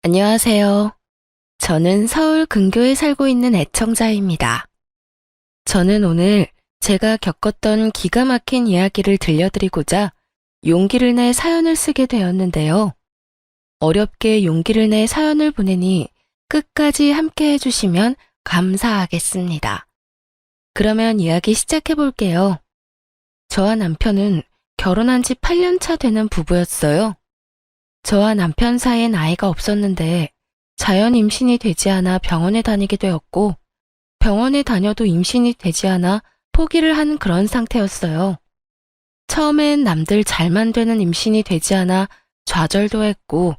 안녕하세요. 저는 서울 근교에 살고 있는 애청자입니다. 저는 오늘 제가 겪었던 기가 막힌 이야기를 들려드리고자 용기를 내 사연을 쓰게 되었는데요. 어렵게 용기를 내 사연을 보내니 끝까지 함께 해주시면 감사하겠습니다. 그러면 이야기 시작해 볼게요. 저와 남편은 결혼한 지 8년 차 되는 부부였어요. 저와 남편 사이엔 아이가 없었는데 자연 임신이 되지 않아 병원에 다니게 되었고 병원에 다녀도 임신이 되지 않아 포기를 한 그런 상태였어요. 처음엔 남들 잘만 되는 임신이 되지 않아 좌절도 했고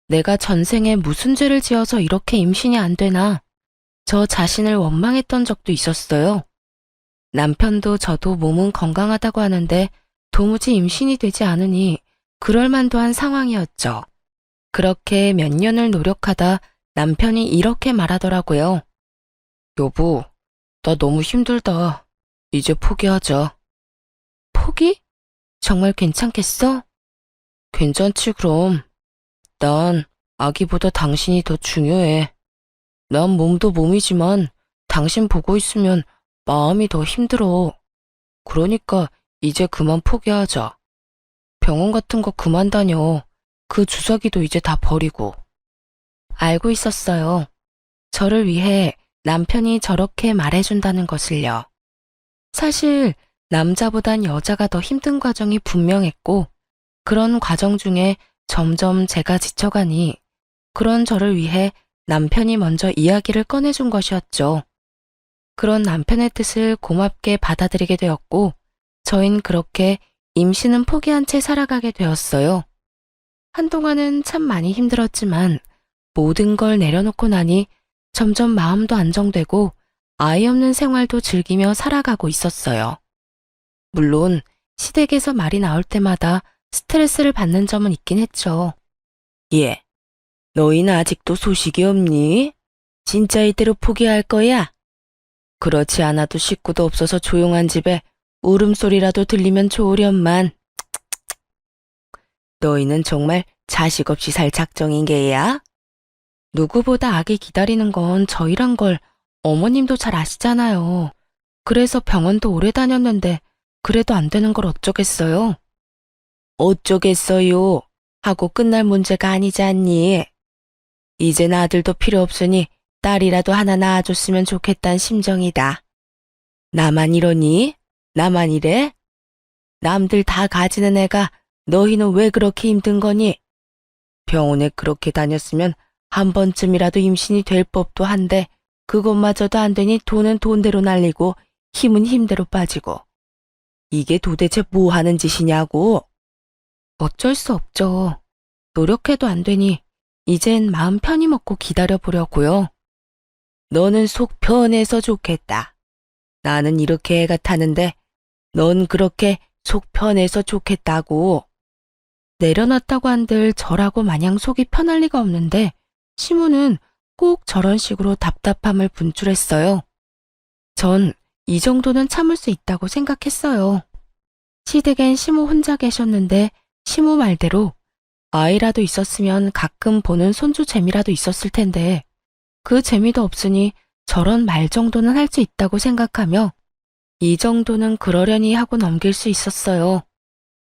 내가 전생에 무슨 죄를 지어서 이렇게 임신이 안 되나 저 자신을 원망했던 적도 있었어요. 남편도 저도 몸은 건강하다고 하는데 도무지 임신이 되지 않으니 그럴 만도 한 상황이었죠. 그렇게 몇 년을 노력하다 남편이 이렇게 말하더라고요. 여보, 나 너무 힘들다. 이제 포기하자. 포기? 정말 괜찮겠어? 괜찮지 그럼. 난 아기보다 당신이 더 중요해. 난 몸도 몸이지만 당신 보고 있으면 마음이 더 힘들어. 그러니까 이제 그만 포기하자. 병원 같은 거 그만 다녀. 그 주사기도 이제 다 버리고. 알고 있었어요. 저를 위해 남편이 저렇게 말해준다는 것을요. 사실 남자보단 여자가 더 힘든 과정이 분명했고 그런 과정 중에 점점 제가 지쳐가니 그런 저를 위해 남편이 먼저 이야기를 꺼내준 것이었죠. 그런 남편의 뜻을 고맙게 받아들이게 되었고 저흰 그렇게 임신은 포기한 채 살아가게 되었어요. 한동안은 참 많이 힘들었지만 모든 걸 내려놓고 나니 점점 마음도 안정되고 아이 없는 생활도 즐기며 살아가고 있었어요. 물론 시댁에서 말이 나올 때마다 스트레스를 받는 점은 있긴 했죠. 예, 너희는 아직도 소식이 없니? 진짜 이대로 포기할 거야? 그렇지 않아도 식구도 없어서 조용한 집에 울음소리라도 들리면 좋으련만. 너희는 정말 자식 없이 살 작정인 게야? 누구보다 아기 기다리는 건 저희란 걸 어머님도 잘 아시잖아요. 그래서 병원도 오래 다녔는데 그래도 안 되는 걸 어쩌겠어요? 어쩌겠어요? 하고 끝날 문제가 아니지 않니? 이젠 아들도 필요 없으니 딸이라도 하나 낳아줬으면 좋겠단 심정이다. 나만 이러니? 나만 이래? 남들 다 가지는 애가 너희는 왜 그렇게 힘든 거니? 병원에 그렇게 다녔으면 한 번쯤이라도 임신이 될 법도 한데 그것마저도 안 되니 돈은 돈대로 날리고 힘은 힘대로 빠지고. 이게 도대체 뭐 하는 짓이냐고? 어쩔 수 없죠. 노력해도 안 되니 이젠 마음 편히 먹고 기다려보려고요. 너는 속 편해서 좋겠다. 나는 이렇게 애가 타는데 넌 그렇게 속 편해서 좋겠다고. 내려놨다고 한들 저라고 마냥 속이 편할 리가 없는데 시무는 꼭 저런 식으로 답답함을 분출했어요. 전 이 정도는 참을 수 있다고 생각했어요. 시댁엔 시무 혼자 계셨는데 시무 말대로 아이라도 있었으면 가끔 보는 손주 재미라도 있었을 텐데 그 재미도 없으니 저런 말 정도는 할 수 있다고 생각하며 이 정도는 그러려니 하고 넘길 수 있었어요.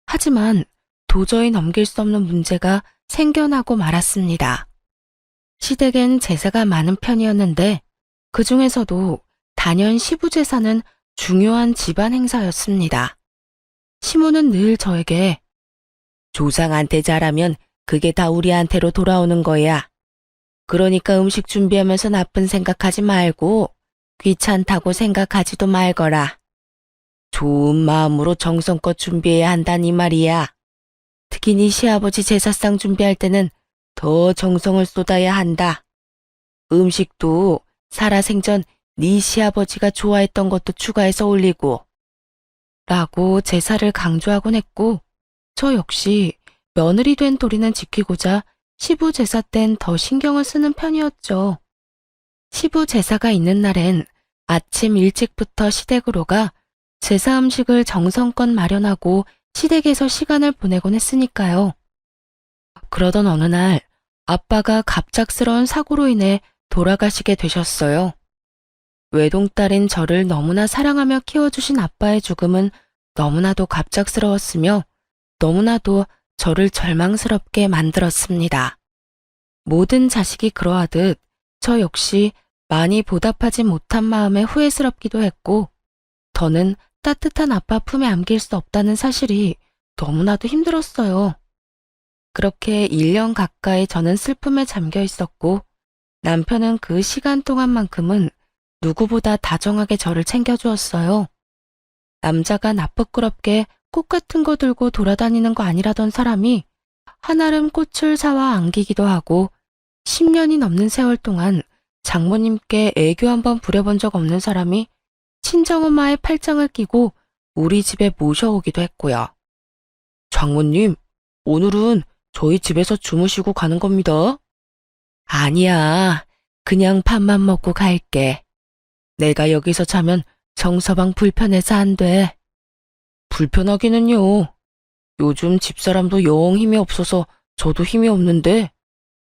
하지만 도저히 넘길 수 없는 문제가 생겨나고 말았습니다. 시댁엔 제사가 많은 편이었는데 그 중에서도 단연 시부제사는 중요한 집안 행사였습니다. 시모는 늘 저에게 조상한테 잘하면 그게 다 우리한테로 돌아오는 거야. 그러니까 음식 준비하면서 나쁜 생각하지 말고 귀찮다고 생각하지도 말거라. 좋은 마음으로 정성껏 준비해야 한다니 말이야. 특히 네 시아버지 제사상 준비할 때는 더 정성을 쏟아야 한다. 음식도 살아생전 네 시아버지가 좋아했던 것도 추가해서 올리고 라고 제사를 강조하곤 했고 저 역시 며느리 된 도리는 지키고자 시부 제사 땐 더 신경을 쓰는 편이었죠. 시부 제사가 있는 날엔 아침 일찍부터 시댁으로 가 제사 음식을 정성껏 마련하고 시댁에서 시간을 보내곤 했으니까요. 그러던 어느 날 아빠가 갑작스러운 사고로 인해 돌아가시게 되셨어요. 외동딸인 저를 너무나 사랑하며 키워주신 아빠의 죽음은 너무나도 갑작스러웠으며 너무나도 저를 절망스럽게 만들었습니다. 모든 자식이 그러하듯 저 역시 많이 보답하지 못한 마음에 후회스럽기도 했고 더는 따뜻한 아빠 품에 안길 수 없다는 사실이 너무나도 힘들었어요. 그렇게 1년 가까이 저는 슬픔에 잠겨 있었고 남편은 그 시간 동안만큼은 누구보다 다정하게 저를 챙겨주었어요. 남자가 나쁘끄럽게 꽃 같은 거 들고 돌아다니는 거 아니라던 사람이 한아름 꽃을 사와 안기기도 하고 10년이 넘는 세월 동안 장모님께 애교 한번 부려본 적 없는 사람이 친정엄마의 팔짱을 끼고 우리 집에 모셔오기도 했고요. 장모님, 오늘은 저희 집에서 주무시고 가는 겁니다. 아니야, 그냥 밥만 먹고 갈게. 내가 여기서 자면 정서방 불편해서 안 돼. 불편하기는요. 요즘 집사람도 영 힘이 없어서 저도 힘이 없는데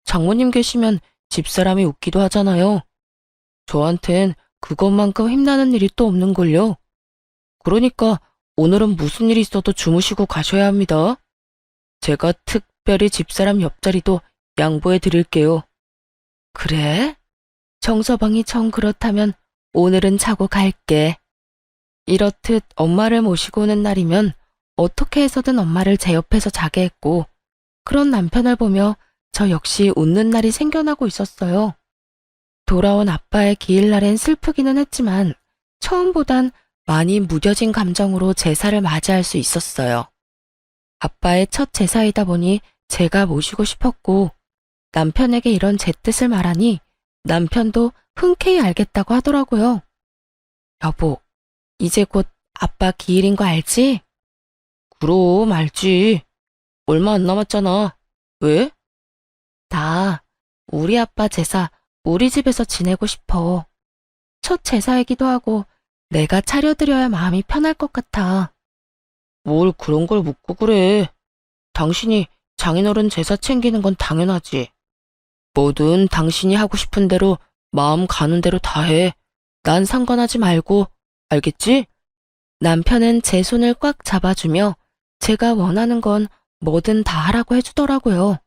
장모님 계시면 집사람이 웃기도 하잖아요. 저한텐 그것만큼 힘나는 일이 또 없는걸요. 그러니까 오늘은 무슨 일이 있어도 주무시고 가셔야 합니다. 제가 특별히 집사람 옆자리도 양보해 드릴게요. 그래? 정서방이 정 그렇다면 오늘은 자고 갈게. 이렇듯 엄마를 모시고 오는 날이면 어떻게 해서든 엄마를 제 옆에서 자게 했고 그런 남편을 보며 저 역시 웃는 날이 생겨나고 있었어요. 돌아온 아빠의 기일날엔 슬프기는 했지만 처음보단 많이 무뎌진 감정으로 제사를 맞이할 수 있었어요. 아빠의 첫 제사이다 보니 제가 모시고 싶었고 남편에게 이런 제 뜻을 말하니 남편도 흔쾌히 알겠다고 하더라고요. 여보, 이제 곧 아빠 기일인 거 알지? 그럼 알지. 얼마 안 남았잖아. 왜? 나 우리 아빠 제사 우리 집에서 지내고 싶어. 첫 제사이기도 하고 내가 차려드려야 마음이 편할 것 같아. 뭘 그런 걸 묻고 그래. 당신이 장인어른 제사 챙기는 건 당연하지. 뭐든 당신이 하고 싶은 대로 마음 가는 대로 다 해. 난 상관하지 말고, 알겠지? 남편은 제 손을 꽉 잡아주며 제가 원하는 건 뭐든 다 하라고 해주더라고요.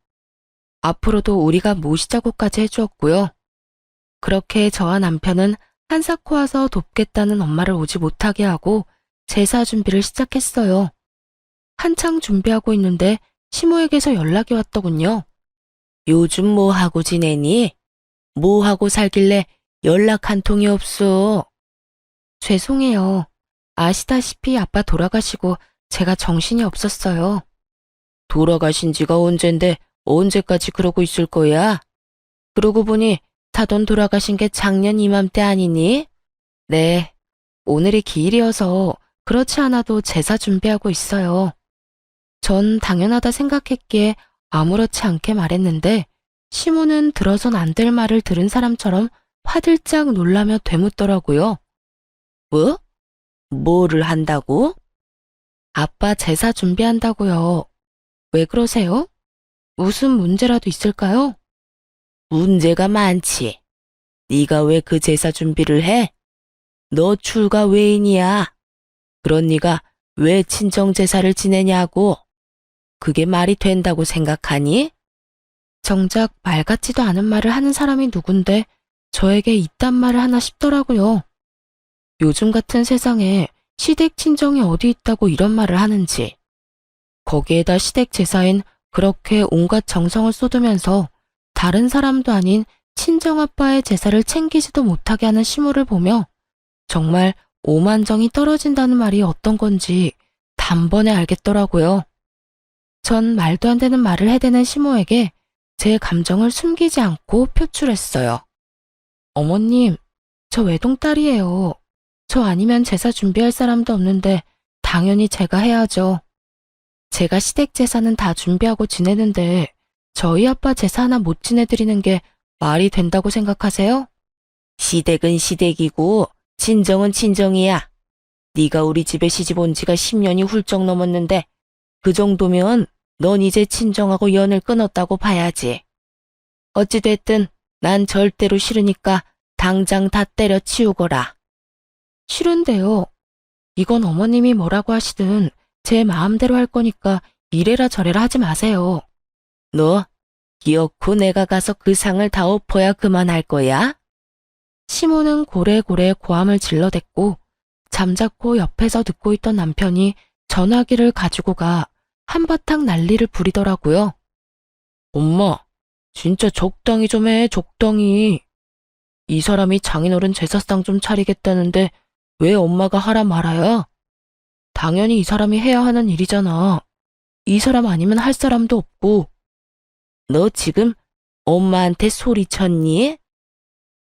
앞으로도 우리가 모시자고까지 해주었고요. 그렇게 저와 남편은 한사코 와서 돕겠다는 엄마를 오지 못하게 하고 제사 준비를 시작했어요. 한창 준비하고 있는데 시모에게서 연락이 왔더군요. 요즘 뭐 하고 지내니? 뭐 하고 살길래 연락 한 통이 없어? 죄송해요. 아시다시피 아빠 돌아가시고 제가 정신이 없었어요. 돌아가신 지가 언젠데 언제까지 그러고 있을 거야? 그러고 보니 사돈 돌아가신 게 작년 이맘때 아니니? 네, 오늘이 기일이어서 그렇지 않아도 제사 준비하고 있어요. 전 당연하다 생각했기에 아무렇지 않게 말했는데 시모는 들어선 안 될 말을 들은 사람처럼 화들짝 놀라며 되묻더라고요. 뭐? 뭐를 한다고? 아빠 제사 준비한다고요. 왜 그러세요? 무슨 문제라도 있을까요? 문제가 많지. 네가 왜 그 제사 준비를 해? 너 출가 외인이야. 그런 네가 왜 친정 제사를 지내냐고. 그게 말이 된다고 생각하니? 정작 말 같지도 않은 말을 하는 사람이 누군데 저에게 이딴 말을 하나 싶더라고요. 요즘 같은 세상에 시댁 친정이 어디 있다고 이런 말을 하는지. 거기에다 시댁 제사엔 그렇게 온갖 정성을 쏟으면서 다른 사람도 아닌 친정아빠의 제사를 챙기지도 못하게 하는 시모를 보며 정말 오만정이 떨어진다는 말이 어떤 건지 단번에 알겠더라고요. 전 말도 안 되는 말을 해대는 시모에게 제 감정을 숨기지 않고 표출했어요. 어머님, 저 외동딸이에요. 저 아니면 제사 준비할 사람도 없는데 당연히 제가 해야죠. 제가 시댁 제사는 다 준비하고 지내는데 저희 아빠 제사 하나 못 지내드리는 게 말이 된다고 생각하세요? 시댁은 시댁이고 친정은 친정이야. 네가 우리 집에 시집 온 지가 10년이 훌쩍 넘었는데 그 정도면 넌 이제 친정하고 연을 끊었다고 봐야지. 어찌됐든 난 절대로 싫으니까 당장 다 때려치우거라. 싫은데요. 이건 어머님이 뭐라고 하시든 제 마음대로 할 거니까 이래라 저래라 하지 마세요. 너 기어코 내가 가서 그 상을 다 엎어야 그만할 거야? 시모는 고래고래 고함을 질러댔고 잠자코 옆에서 듣고 있던 남편이 전화기를 가지고 가 한바탕 난리를 부리더라고요. 엄마, 진짜 적당히 좀 해, 적당히. 이 사람이 장인어른 제사상 좀 차리겠다는데 왜 엄마가 하라 말아야? 당연히 이 사람이 해야 하는 일이잖아. 이 사람 아니면 할 사람도 없고. 너 지금 엄마한테 소리쳤니?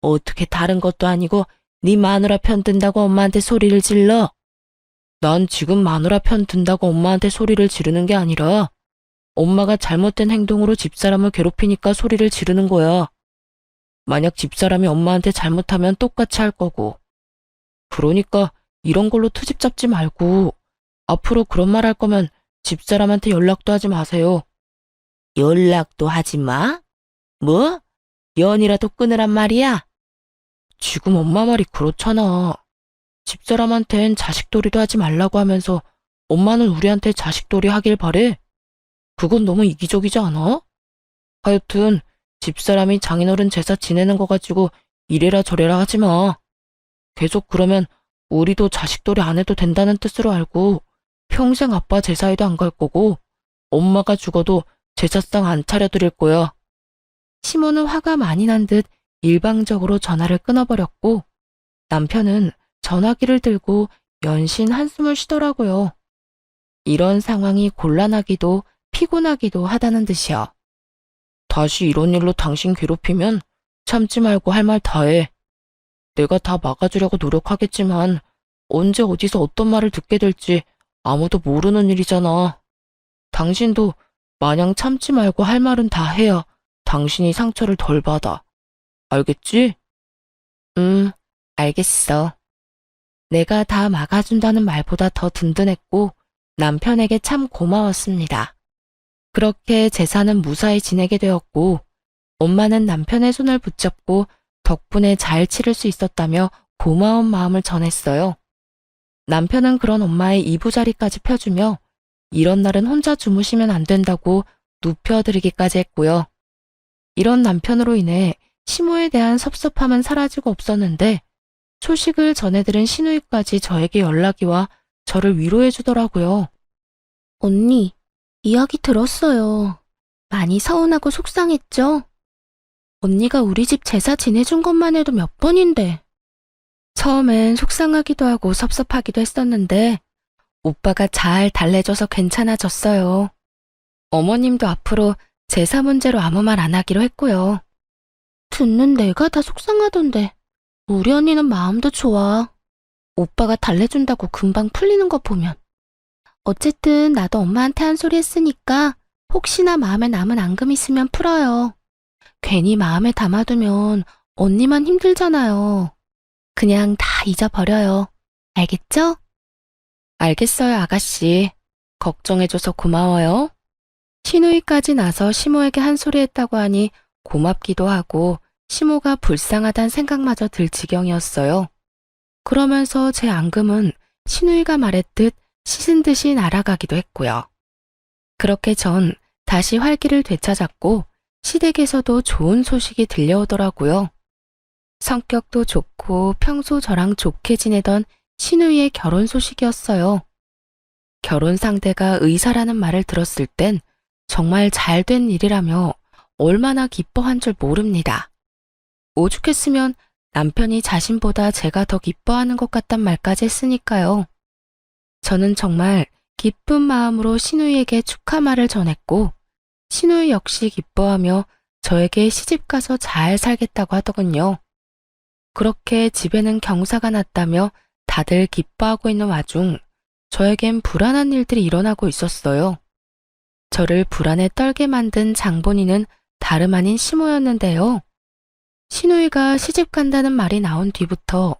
어떻게 다른 것도 아니고 네 마누라 편 든다고 엄마한테 소리를 질러? 난 지금 마누라 편 든다고 엄마한테 소리를 지르는 게 아니라 엄마가 잘못된 행동으로 집사람을 괴롭히니까 소리를 지르는 거야. 만약 집사람이 엄마한테 잘못하면 똑같이 할 거고. 그러니까 이런 걸로 트집 잡지 말고 앞으로 그런 말 할 거면 집사람한테 연락도 하지 마세요. 연락도 하지 마? 뭐? 연이라도 끊으란 말이야? 지금 엄마 말이 그렇잖아. 집사람한텐 자식돌이도 하지 말라고 하면서 엄마는 우리한테 자식돌이 하길 바래? 그건 너무 이기적이지 않아? 하여튼 집사람이 장인어른 제사 지내는 거 가지고 이래라 저래라 하지 마. 계속 그러면 우리도 자식돌이 안 해도 된다는 뜻으로 알고 평생 아빠 제사에도 안 갈 거고 엄마가 죽어도 제사상 안 차려드릴 거야. 시모는 화가 많이 난 듯 일방적으로 전화를 끊어버렸고 남편은 전화기를 들고 연신 한숨을 쉬더라고요. 이런 상황이 곤란하기도 피곤하기도 하다는 듯이요. 다시 이런 일로 당신 괴롭히면 참지 말고 할 말 다 해. 내가 다 막아주려고 노력하겠지만 언제 어디서 어떤 말을 듣게 될지 아무도 모르는 일이잖아. 당신도 마냥 참지 말고 할 말은 다 해야 당신이 상처를 덜 받아. 알겠지? 알겠어. 내가 다 막아준다는 말보다 더 든든했고 남편에게 참 고마웠습니다. 그렇게 제사는 무사히 지내게 되었고 엄마는 남편의 손을 붙잡고 덕분에 잘 치를 수 있었다며 고마운 마음을 전했어요. 남편은 그런 엄마의 이부자리까지 펴주며 이런 날은 혼자 주무시면 안 된다고 눕혀드리기까지 했고요. 이런 남편으로 인해 시모에 대한 섭섭함은 사라지고 없었는데 소식을 전해들은 시누이까지 저에게 연락이 와 저를 위로해 주더라고요. 언니, 이야기 들었어요. 많이 서운하고 속상했죠? 언니가 우리 집 제사 지내준 것만 해도 몇 번인데. 처음엔 속상하기도 하고 섭섭하기도 했었는데 오빠가 잘 달래줘서 괜찮아졌어요. 어머님도 앞으로 제사 문제로 아무 말 안 하기로 했고요. 듣는 내가 다 속상하던데 우리 언니는 마음도 좋아. 오빠가 달래준다고 금방 풀리는 거 보면. 어쨌든 나도 엄마한테 한 소리 했으니까 혹시나 마음에 남은 앙금 있으면 풀어요. 괜히 마음에 담아두면 언니만 힘들잖아요. 그냥 다 잊어버려요. 알겠죠? 알겠어요, 아가씨. 걱정해줘서 고마워요. 시누이까지 나서 시모에게 한 소리 했다고 하니 고맙기도 하고 시모가 불쌍하단 생각마저 들 지경이었어요. 그러면서 제 앙금은 시누이가 말했듯 씻은 듯이 날아가기도 했고요. 그렇게 전 다시 활기를 되찾았고 시댁에서도 좋은 소식이 들려오더라고요. 성격도 좋고 평소 저랑 좋게 지내던 시누이의 결혼 소식이었어요. 결혼 상대가 의사라는 말을 들었을 땐 정말 잘된 일이라며 얼마나 기뻐한 줄 모릅니다. 오죽했으면 남편이 자신보다 제가 더 기뻐하는 것 같단 말까지 했으니까요. 저는 정말 기쁜 마음으로 시누이에게 축하 말을 전했고 시누이 역시 기뻐하며 저에게 시집가서 잘 살겠다고 하더군요. 그렇게 집에는 경사가 났다며 다들 기뻐하고 있는 와중 저에겐 불안한 일들이 일어나고 있었어요. 저를 불안에 떨게 만든 장본인은 다름 아닌 시모였는데요. 시누이가 시집 간다는 말이 나온 뒤부터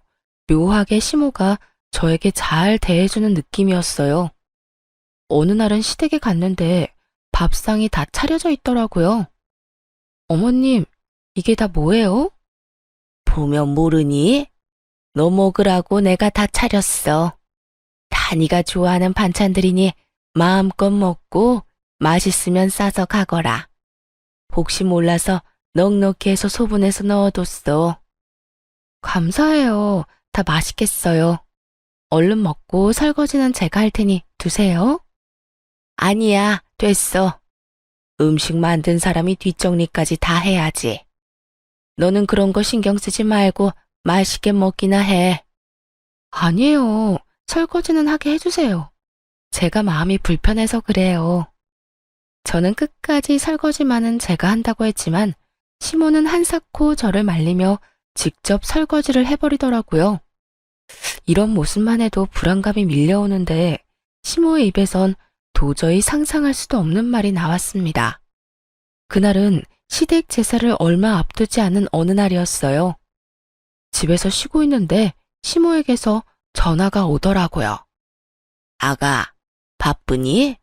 묘하게 시모가 저에게 잘 대해주는 느낌이었어요. 어느 날은 시댁에 갔는데 밥상이 다 차려져 있더라고요. 어머님, 이게 다 뭐예요? 보면 모르니? 너 먹으라고 내가 다 차렸어. 다 네가 좋아하는 반찬들이니 마음껏 먹고 맛있으면 싸서 가거라. 혹시 몰라서 넉넉히 해서 소분해서 넣어뒀어. 감사해요. 다 맛있겠어요. 얼른 먹고 설거지는 제가 할 테니 두세요. 아니야, 됐어. 음식 만든 사람이 뒷정리까지 다 해야지. 너는 그런 거 신경 쓰지 말고 맛있게 먹기나 해. 아니에요. 설거지는 하게 해주세요. 제가 마음이 불편해서 그래요. 저는 끝까지 설거지만은 제가 한다고 했지만 시모는 한사코 저를 말리며 직접 설거지를 해버리더라고요. 이런 모습만 해도 불안감이 밀려오는데 시모의 입에선 도저히 상상할 수도 없는 말이 나왔습니다. 그날은 시댁 제사를 얼마 앞두지 않은 어느 날이었어요. 집에서 쉬고 있는데 시모에게서 전화가 오더라고요. 아가, 바쁘니?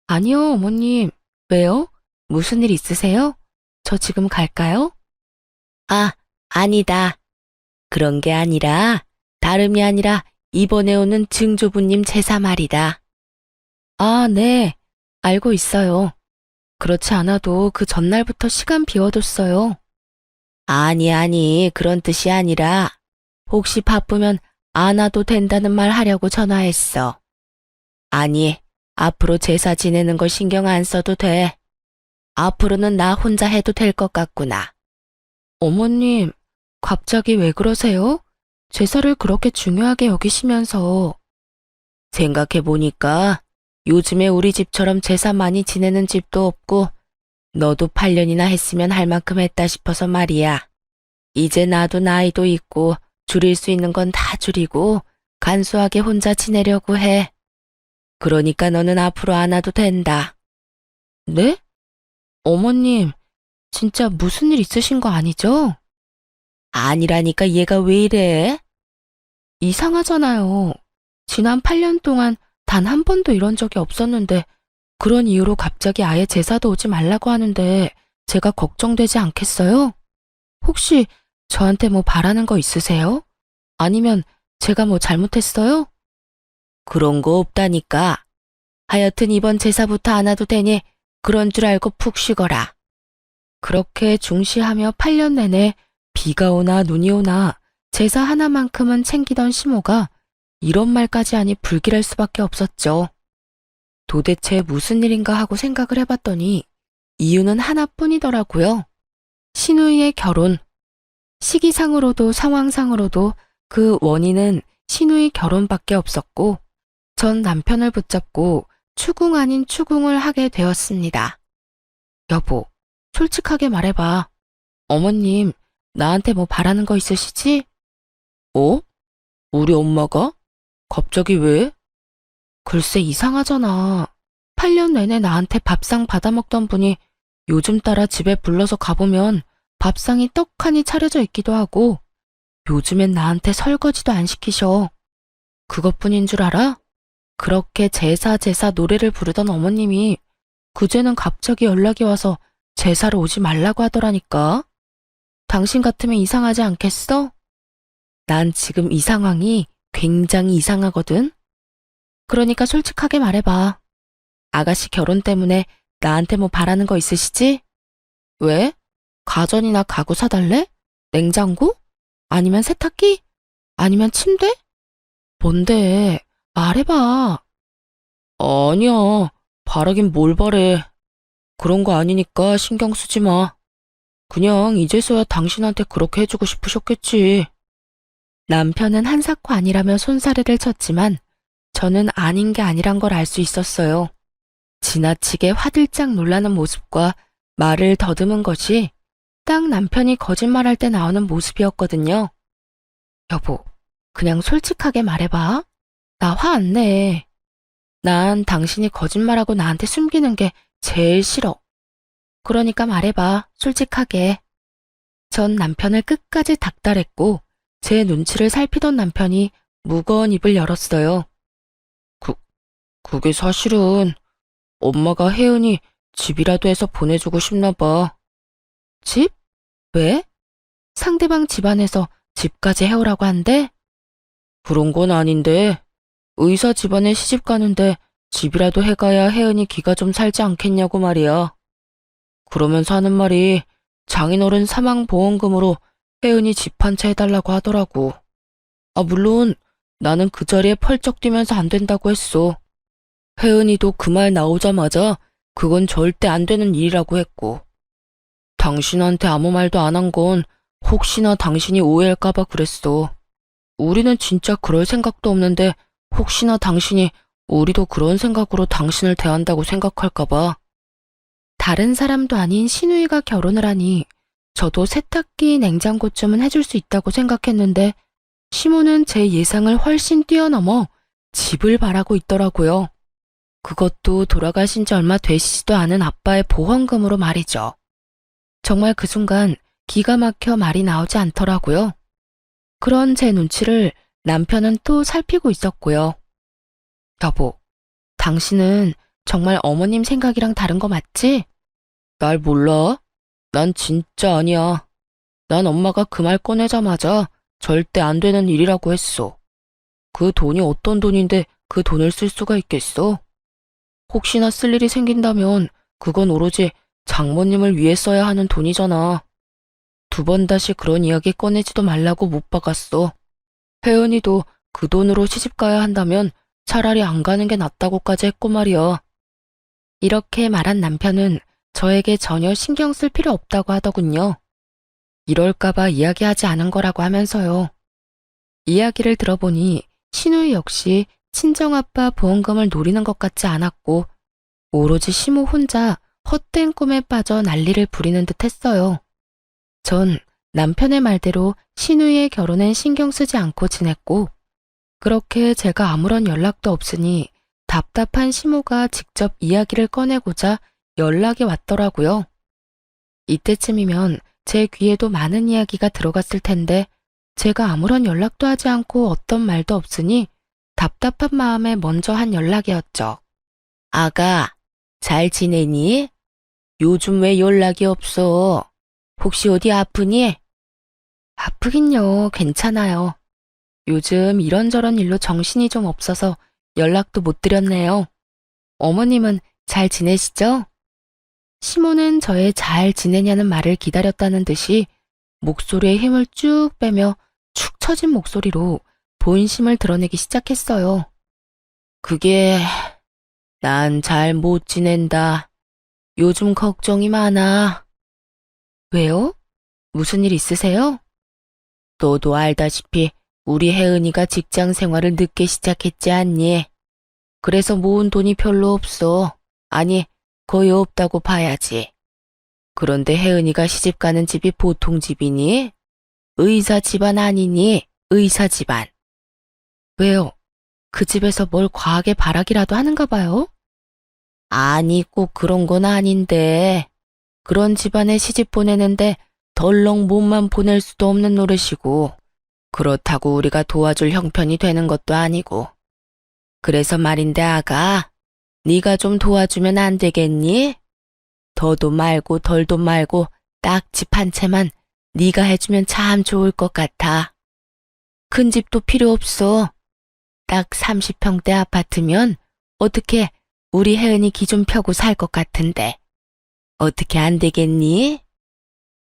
아니요, 어머님. 왜요? 무슨 일 있으세요? 저 지금 갈까요? 아, 아니다. 그런 게 아니라 다름이 아니라 이번에 오는 증조부님 제사 말이다. 아, 네. 알고 있어요. 그렇지 않아도 그 전날부터 시간 비워뒀어요. 아니, 그런 뜻이 아니라 혹시 바쁘면 안 와도 된다는 말 하려고 전화했어. 아니, 앞으로 제사 지내는 거 신경 안 써도 돼. 앞으로는 나 혼자 해도 될 것 같구나. 어머님, 갑자기 왜 그러세요? 제사를 그렇게 중요하게 여기시면서. 생각해보니까 요즘에 우리 집처럼 제사 많이 지내는 집도 없고 너도 8년이나 했으면 할 만큼 했다 싶어서 말이야. 이제 나도 나이도 있고 줄일 수 있는 건 다 줄이고 간소하게 혼자 지내려고 해. 그러니까 너는 앞으로 안 와도 된다. 네? 어머님, 진짜 무슨 일 있으신 거 아니죠? 아니라니까 얘가 왜 이래? 이상하잖아요. 지난 8년 동안 단 한 번도 이런 적이 없었는데 그런 이유로 갑자기 아예 제사도 오지 말라고 하는데 제가 걱정되지 않겠어요? 혹시 저한테 뭐 바라는 거 있으세요? 아니면 제가 뭐 잘못했어요? 그런 거 없다니까. 하여튼 이번 제사부터 안 와도 되니 그런 줄 알고 푹 쉬거라. 그렇게 중시하며 8년 내내 비가 오나 눈이 오나 제사 하나만큼은 챙기던 시모가 이런 말까지 하니 불길할 수밖에 없었죠. 도대체 무슨 일인가 하고 생각을 해봤더니 이유는 하나뿐이더라고요. 신우이의 결혼. 시기상으로도 상황상으로도 그 원인은 신우이 결혼밖에 없었고 전 남편을 붙잡고 추궁 아닌 추궁을 하게 되었습니다. 여보, 솔직하게 말해봐. 어머님, 나한테 뭐 바라는 거 있으시지? 어? 우리 엄마가? 갑자기 왜? 글쎄 이상하잖아. 8년 내내 나한테 밥상 받아먹던 분이 요즘 따라 집에 불러서 가보면 밥상이 떡하니 차려져 있기도 하고 요즘엔 나한테 설거지도 안 시키셔. 그것뿐인 줄 알아? 그렇게 제사 노래를 부르던 어머님이 그제는 갑자기 연락이 와서 제사로 오지 말라고 하더라니까. 당신 같으면 이상하지 않겠어? 난 지금 이 상황이 굉장히 이상하거든. 그러니까 솔직하게 말해봐. 아가씨 결혼 때문에 나한테 뭐 바라는 거 있으시지? 왜? 가전이나 가구 사달래? 냉장고? 아니면 세탁기? 아니면 침대? 뭔데? 말해봐. 아니야. 바라긴 뭘 바래. 그런 거 아니니까 신경 쓰지 마. 그냥 이제서야 당신한테 그렇게 해주고 싶으셨겠지. 남편은 한사코 아니라며 손사래를 쳤지만 저는 아닌 게 아니란 걸 알 수 있었어요. 지나치게 화들짝 놀라는 모습과 말을 더듬은 것이 딱 남편이 거짓말할 때 나오는 모습이었거든요. 여보, 그냥 솔직하게 말해봐. 나 화 안 내. 난 당신이 거짓말하고 나한테 숨기는 게 제일 싫어. 그러니까 말해봐, 솔직하게. 전 남편을 끝까지 닥달했고 제 눈치를 살피던 남편이 무거운 입을 열었어요. 그게 사실은 엄마가 혜은이 집이라도 해서 보내주고 싶나 봐. 집? 왜? 상대방 집안에서 집까지 해오라고 한대? 그런 건 아닌데, 의사 집안에 시집 가는데 집이라도 해가야 혜은이 기가 좀 살지 않겠냐고 말이야. 그러면서 하는 말이 장인어른 사망보험금으로 혜은이 집 한 채 해달라고 하더라고. 물론 나는 그 자리에 펄쩍 뛰면서 안 된다고 했어. 혜은이도 그 말 나오자마자 그건 절대 안 되는 일이라고 했고. 당신한테 아무 말도 안 한 건 혹시나 당신이 오해할까봐 그랬어. 우리는 진짜 그럴 생각도 없는데 혹시나 당신이 우리도 그런 생각으로 당신을 대한다고 생각할까봐. 다른 사람도 아닌 신우이가 결혼을 하니 저도 세탁기, 냉장고쯤은 해줄 수 있다고 생각했는데 시모는 제 예상을 훨씬 뛰어넘어 집을 바라고 있더라고요. 그것도 돌아가신 지 얼마 되시지도 않은 아빠의 보험금으로 말이죠. 정말 그 순간 기가 막혀 말이 나오지 않더라고요. 그런 제 눈치를 남편은 또 살피고 있었고요. 여보, 당신은 정말 어머님 생각이랑 다른 거 맞지? 날 몰라? 난 진짜 아니야. 난 엄마가 그 말 꺼내자마자 절대 안 되는 일이라고 했어. 그 돈이 어떤 돈인데 그 돈을 쓸 수가 있겠어? 혹시나 쓸 일이 생긴다면 그건 오로지 장모님을 위해 써야 하는 돈이잖아. 두 번 다시 그런 이야기 꺼내지도 말라고 못 박았어. 혜은이도 그 돈으로 시집 가야 한다면 차라리 안 가는 게 낫다고까지 했고 말이야. 이렇게 말한 남편은 저에게 전혀 신경 쓸 필요 없다고 하더군요. 이럴까봐 이야기하지 않은 거라고 하면서요. 이야기를 들어보니 신우이 역시 친정아빠 보험금을 노리는 것 같지 않았고 오로지 시모 혼자 헛된 꿈에 빠져 난리를 부리는 듯 했어요. 전 남편의 말대로 신우이의 결혼엔 신경 쓰지 않고 지냈고 그렇게 제가 아무런 연락도 없으니 답답한 시모가 직접 이야기를 꺼내고자 연락이 왔더라고요. 이때쯤이면 제 귀에도 많은 이야기가 들어갔을 텐데 제가 아무런 연락도 하지 않고 어떤 말도 없으니 답답한 마음에 먼저 한 연락이었죠. 아가, 잘 지내니? 요즘 왜 연락이 없어? 혹시 어디 아프니? 아프긴요, 괜찮아요. 요즘 이런저런 일로 정신이 좀 없어서 연락도 못 드렸네요. 어머님은 잘 지내시죠? 시모는 저의 잘 지내냐는 말을 기다렸다는 듯이 목소리에 힘을 쭉 빼며 축 처진 목소리로 본심을 드러내기 시작했어요. 그게 난 잘 못 지낸다. 요즘 걱정이 많아. 왜요? 무슨 일 있으세요? 너도 알다시피 우리 혜은이가 직장 생활을 늦게 시작했지 않니? 그래서 모은 돈이 별로 없어. 아니, 거의 없다고 봐야지. 그런데 혜은이가 시집가는 집이 보통 집이니? 의사 집안 아니니? 의사 집안. 왜요? 그 집에서 뭘 과하게 바라기라도 하는가 봐요? 아니, 꼭 그런 건 아닌데. 그런 집안에 시집 보내는데 덜렁 몸만 보낼 수도 없는 노릇이고 그렇다고 우리가 도와줄 형편이 되는 것도 아니고. 그래서 말인데 아가, 네가 좀 도와주면 안 되겠니? 더도 말고 덜도 말고 딱 집 한 채만 네가 해주면 참 좋을 것 같아. 큰 집도 필요 없어. 딱 30평대 아파트면 어떻게 우리 혜은이 기 좀 펴고 살 것 같은데. 어떻게 안 되겠니?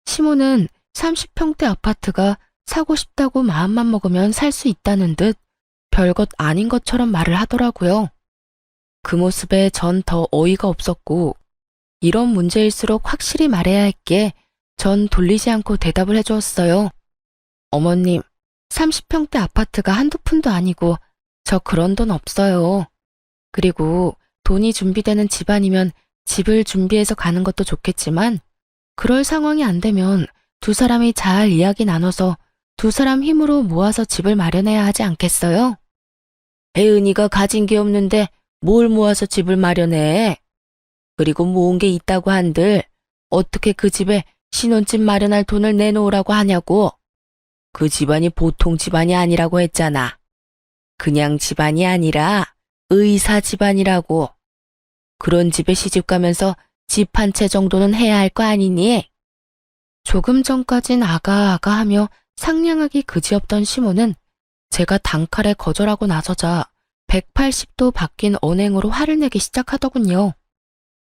시모는 30평대 아파트가 사고 싶다고 마음만 먹으면 살 수 있다는 듯 별것 아닌 것처럼 말을 하더라고요. 그 모습에 전 더 어이가 없었고 이런 문제일수록 확실히 말해야 할게 전 돌리지 않고 대답을 해주었어요. 어머님, 30평대 아파트가 한두 푼도 아니고 저 그런 돈 없어요. 그리고 돈이 준비되는 집안이면 집을 준비해서 가는 것도 좋겠지만 그럴 상황이 안 되면 두 사람이 잘 이야기 나눠서 두 사람 힘으로 모아서 집을 마련해야 하지 않겠어요? 혜은이가 가진 게 없는데 뭘 모아서 집을 마련해? 그리고 모은 게 있다고 한들 어떻게 그 집에 신혼집 마련할 돈을 내놓으라고 하냐고. 그 집안이 보통 집안이 아니라고 했잖아. 그냥 집안이 아니라 의사 집안이라고. 그런 집에 시집 가면서 집 한 채 정도는 해야 할 거 아니니? 조금 전까진 아가 하며 상냥하기 그지없던 시모는 제가 단칼에 거절하고 나서자 180도 바뀐 언행으로 화를 내기 시작하더군요.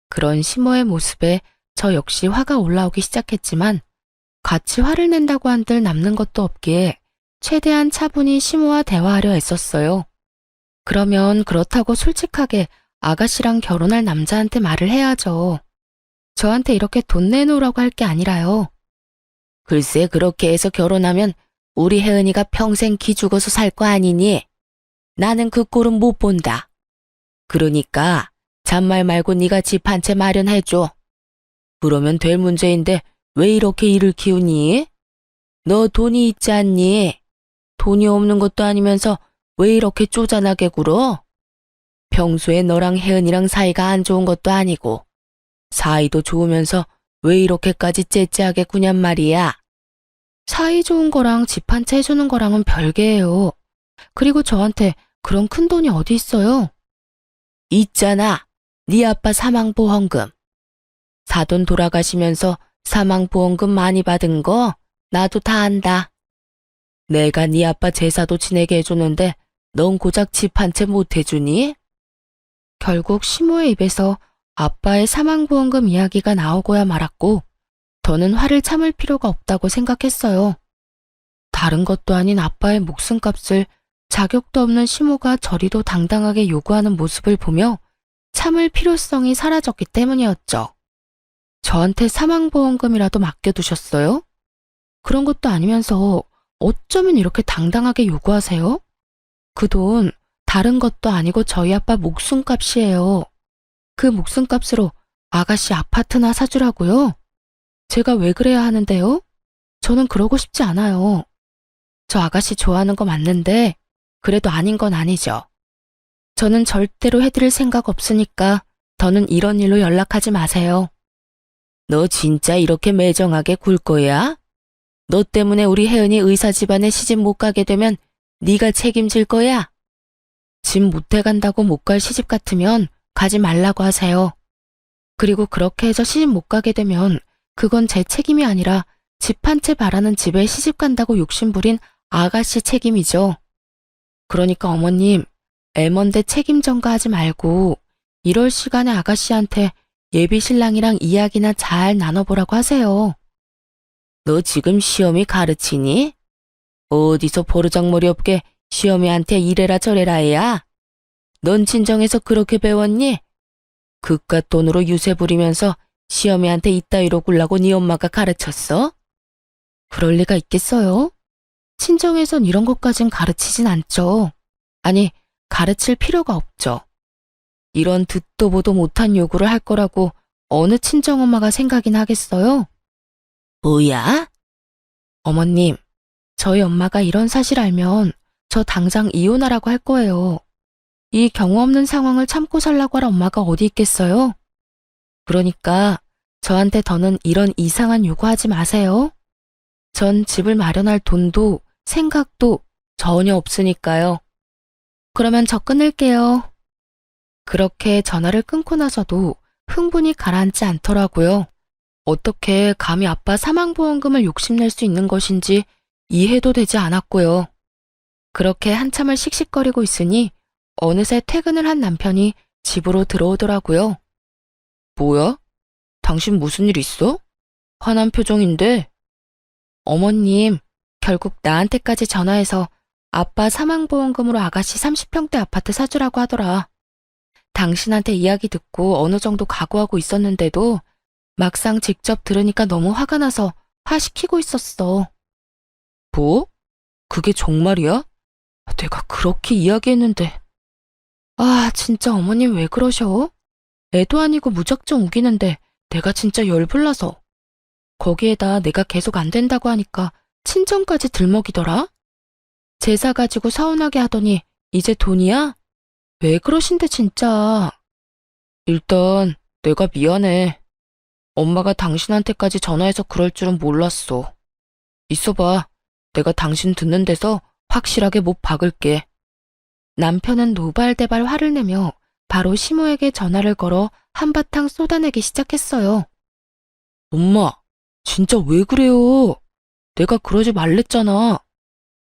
그런 시모의 모습에 저 역시 화가 올라오기 시작했지만 같이 화를 낸다고 한들 남는 것도 없기에 최대한 차분히 시모와 대화하려 애썼어요. 그러면 그렇다고 솔직하게 아가씨랑 결혼할 남자한테 말을 해야죠. 저한테 이렇게 돈 내놓으라고 할 게 아니라요. 글쎄 그렇게 해서 결혼하면 우리 혜은이가 평생 기죽어서 살 거 아니니? 나는 그 꼴은 못 본다. 그러니까 잔말 말고 네가 집 한 채 마련해줘. 그러면 될 문제인데 왜 이렇게 일을 키우니? 너 돈이 있지 않니? 돈이 없는 것도 아니면서 왜 이렇게 쪼잔하게 굴어? 평소에 너랑 혜은이랑 사이가 안 좋은 것도 아니고 사이도 좋으면서 왜 이렇게까지 째째하게 구냔 말이야. 사이 좋은 거랑 집 한 채 해주는 거랑은 별개예요. 그리고 저한테 그런 큰 돈이 어디 있어요? 있잖아. 네 아빠 사망보험금. 사돈 돌아가시면서 사망보험금 많이 받은 거 나도 다 안다. 내가 네 아빠 제사도 지내게 해줬는데 넌 고작 집 한 채 못 해주니? 결국 시모의 입에서 아빠의 사망보험금 이야기가 나오고야 말았고 더는 화를 참을 필요가 없다고 생각했어요. 다른 것도 아닌 아빠의 목숨값을 자격도 없는 시모가 저리도 당당하게 요구하는 모습을 보며 참을 필요성이 사라졌기 때문이었죠. 저한테 사망보험금이라도 맡겨두셨어요? 그런 것도 아니면서 어쩌면 이렇게 당당하게 요구하세요? 그 돈 다른 것도 아니고 저희 아빠 목숨값이에요. 그 목숨값으로 아가씨 아파트나 사주라고요? 제가 왜 그래야 하는데요? 저는 그러고 싶지 않아요. 저 아가씨 좋아하는 거 맞는데 그래도 아닌 건 아니죠. 저는 절대로 해드릴 생각 없으니까 더는 이런 일로 연락하지 마세요. 너 진짜 이렇게 매정하게 굴 거야? 너 때문에 우리 혜은이 의사 집안에 시집 못 가게 되면 네가 책임질 거야? 집 못해 간다고 못 갈 시집 같으면 가지 말라고 하세요. 그리고 그렇게 해서 시집 못 가게 되면 그건 제 책임이 아니라 집 한 채 바라는 집에 시집 간다고 욕심부린 아가씨 책임이죠. 그러니까 어머님, 애먼데 책임 전가하지 말고 이럴 시간에 아가씨한테 예비 신랑이랑 이야기나 잘 나눠보라고 하세요. 너 지금 시험이 가르치니? 어디서 버르장머리 없게 시어미한테 이래라 저래라 해야? 넌 진정해서 그렇게 배웠니? 그깟 돈으로 유세 부리면서 시어미한테 이따위로 굴라고 네 엄마가 가르쳤어? 그럴 리가 있겠어요? 친정에선 이런 것까진 가르치진 않죠. 아니, 가르칠 필요가 없죠. 이런 듣도 보도 못한 요구를 할 거라고 어느 친정엄마가 생각이나 하겠어요? 뭐야? 어머님, 저희 엄마가 이런 사실 알면 저 당장 이혼하라고 할 거예요. 이 경우 없는 상황을 참고 살라고 할 엄마가 어디 있겠어요? 그러니까 저한테 더는 이런 이상한 요구하지 마세요. 전 집을 마련할 돈도 생각도 전혀 없으니까요. 그러면 저 끊을게요. 그렇게 전화를 끊고 나서도 흥분이 가라앉지 않더라고요. 어떻게 감히 아빠 사망보험금을 욕심낼 수 있는 것인지 이해도 되지 않았고요. 그렇게 한참을 씩씩거리고 있으니 어느새 퇴근을 한 남편이 집으로 들어오더라고요. 뭐야? 당신 무슨 일 있어? 화난 표정인데. 어머님, 결국 나한테까지 전화해서 아빠 사망보험금으로 아가씨 30평대 아파트 사주라고 하더라. 당신한테 이야기 듣고 어느 정도 각오하고 있었는데도 막상 직접 들으니까 너무 화가 나서 화시키고 있었어. 뭐? 그게 정말이야? 내가 그렇게 이야기했는데. 아, 진짜 어머님 왜 그러셔? 애도 아니고 무작정 우기는데 내가 진짜 열불나서. 거기에다 내가 계속 안 된다고 하니까 친정까지 들먹이더라? 제사 가지고 서운하게 하더니 이제 돈이야? 왜 그러신데 진짜. 일단 내가 미안해. 엄마가 당신한테까지 전화해서 그럴 줄은 몰랐어. 있어봐. 내가 당신 듣는 데서 확실하게 못 박을게. 남편은 노발대발 화를 내며 바로 시모에게 전화를 걸어 한바탕 쏟아내기 시작했어요. 엄마, 진짜 왜 그래요? 내가 그러지 말랬잖아.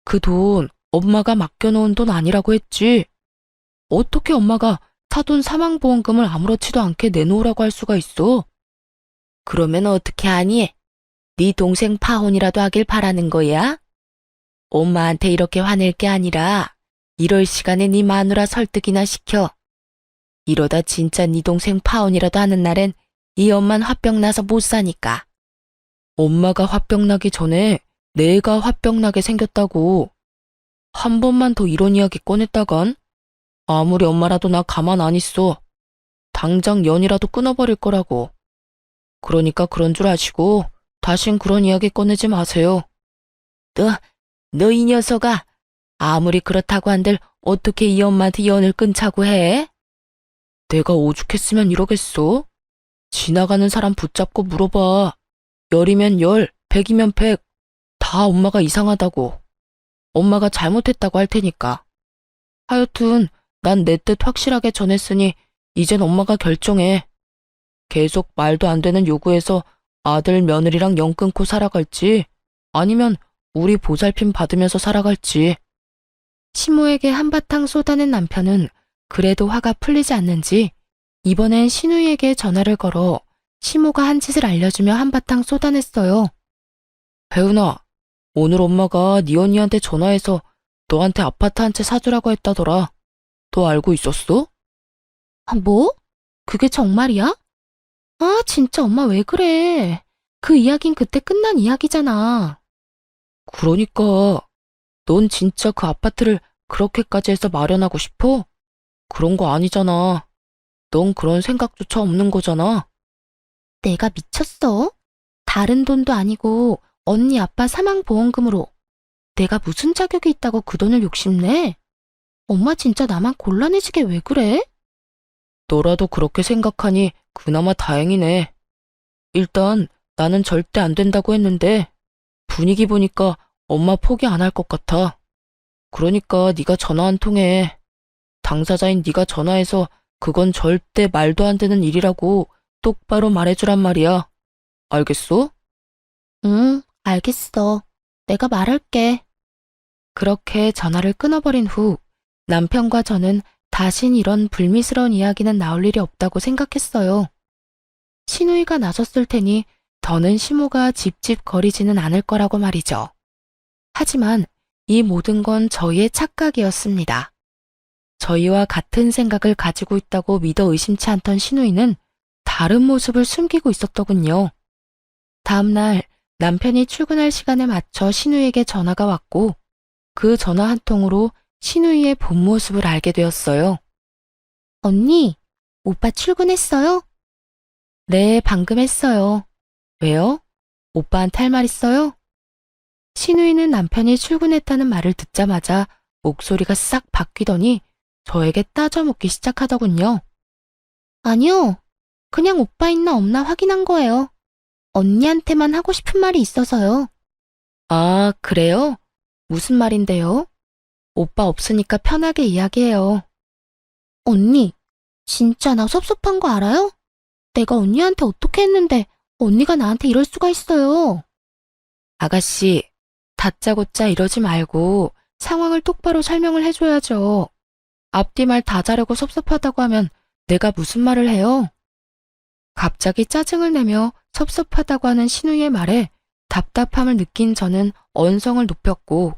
그 돈 엄마가 맡겨놓은 돈 아니라고 했지. 어떻게 엄마가 사돈 사망보험금을 아무렇지도 않게 내놓으라고 할 수가 있어? 그러면 어떻게 하니? 네 동생 파혼이라도 하길 바라는 거야? 엄마한테 이렇게 화낼 게 아니라 이럴 시간에 네 마누라 설득이나 시켜. 이러다 진짜 네 동생 파혼이라도 하는 날엔 이 엄만 화병 나서 못 사니까. 엄마가 화병 나기 전에 내가 화병 나게 생겼다고. 한 번만 더 이런 이야기 꺼냈다간 아무리 엄마라도 나 가만 안 있어. 당장 연이라도 끊어버릴 거라고. 그러니까 그런 줄 아시고 다신 그런 이야기 꺼내지 마세요. 너 이 녀석아. 아무리 그렇다고 한들 어떻게 이 엄마한테 연을 끊자고 해? 내가 오죽했으면 이러겠어? 지나가는 사람 붙잡고 물어봐. 열이면 열, 백이면 백. 다 엄마가 이상하다고. 엄마가 잘못했다고 할 테니까. 하여튼 난 내 뜻 확실하게 전했으니 이젠 엄마가 결정해. 계속 말도 안 되는 요구해서 아들 며느리랑 연 끊고 살아갈지 아니면 우리 보살핌 받으면서 살아갈지. 시모에게 한바탕 쏟아낸 남편은 그래도 화가 풀리지 않는지 이번엔 신우이에게 전화를 걸어 시모가 한 짓을 알려주며 한바탕 쏟아냈어요. 혜은아, 오늘 엄마가 네 언니한테 전화해서 너한테 아파트 한 채 사주라고 했다더라. 너 알고 있었어? 아, 뭐? 그게 정말이야? 아, 진짜 엄마 왜 그래? 그 이야긴 그때 끝난 이야기잖아. 그러니까 넌 진짜 그 아파트를 그렇게까지 해서 마련하고 싶어? 그런 거 아니잖아. 넌 그런 생각조차 없는 거잖아. 내가 미쳤어? 다른 돈도 아니고 언니 아빠 사망보험금으로 내가 무슨 자격이 있다고 그 돈을 욕심내? 엄마 진짜 나만 곤란해지게 왜 그래? 너라도 그렇게 생각하니 그나마 다행이네. 일단 나는 절대 안 된다고 했는데 분위기 보니까 엄마 포기 안 할 것 같아. 그러니까 네가 전화 한 통해. 당사자인 네가 전화해서 그건 절대 말도 안 되는 일이라고 똑바로 말해주란 말이야. 알겠어? 응, 알겠어. 내가 말할게. 그렇게 전화를 끊어버린 후 남편과 저는 다신 이런 불미스러운 이야기는 나올 일이 없다고 생각했어요. 신우이가 나섰을 테니 더는 시모가 집집거리지는 않을 거라고 말이죠. 하지만 이 모든 건 저희의 착각이었습니다. 저희와 같은 생각을 가지고 있다고 믿어 의심치 않던 신우이는 다른 모습을 숨기고 있었더군요. 다음날 남편이 출근할 시간에 맞춰 신우이에게 전화가 왔고 그 전화 한 통으로 신우이의 본 모습을 알게 되었어요. 언니, 오빠 출근했어요? 네, 방금 했어요. 왜요? 오빠한테 할 말 있어요? 신우이는 남편이 출근했다는 말을 듣자마자 목소리가 싹 바뀌더니 저에게 따져 묻기 시작하더군요. 아니요. 그냥 오빠 있나 없나 확인한 거예요. 언니한테만 하고 싶은 말이 있어서요. 아, 그래요? 무슨 말인데요? 오빠 없으니까 편하게 이야기해요. 언니, 진짜 나 섭섭한 거 알아요? 내가 언니한테 어떻게 했는데 언니가 나한테 이럴 수가 있어요. 아가씨, 다짜고짜 이러지 말고 상황을 똑바로 설명을 해줘야죠. 앞뒤 말 다 자르고 섭섭하다고 하면 내가 무슨 말을 해요? 갑자기 짜증을 내며 섭섭하다고 하는 신우의 말에 답답함을 느낀 저는 언성을 높였고